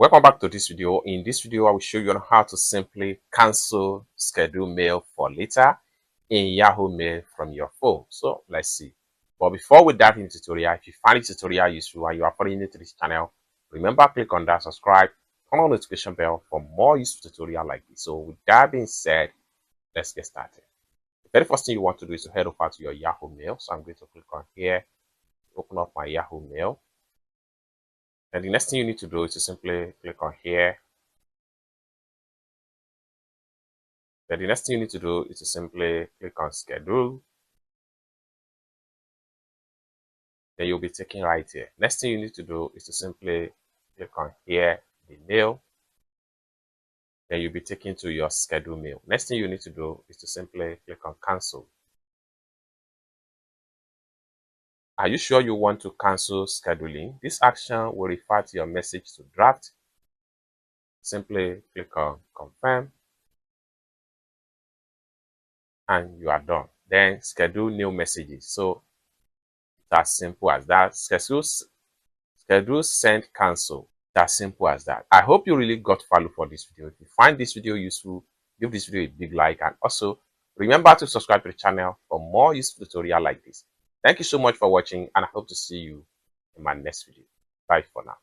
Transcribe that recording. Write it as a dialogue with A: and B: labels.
A: Welcome back to this video. In this video, I will show you on how to simply cancel scheduled mail for later in Yahoo Mail from your phone. So let's see. But before we dive into the tutorial, if you find this tutorial useful and you are following new to this channel, remember click on that subscribe, turn on the notification bell for more useful tutorial like this. So with that being said, let's get started. The very first thing you want to do is to head over to your Yahoo Mail. So I'm going to click on here, open up my Yahoo Mail. And the next thing you need to do is to simply click on here. Then the next thing you need to do is to simply click on schedule. Then you'll be taken right here. Next thing you need to do is to simply click on here, the mail. Then you'll be taken to your schedule mail. Next thing you need to do is to simply click on cancel. Are you sure you want to cancel scheduling? This action will refer to your message to draft. Simply click on confirm. And you are done. Then schedule new messages. So it's as simple as that. Schedule, send, cancel. It's as simple as that. I hope you really got value for this video. If you find this video useful, give this video a big like, and also remember to subscribe to the channel for more useful tutorial like this. Thank you so much for watching, and I hope to see you in my next video. Bye for now.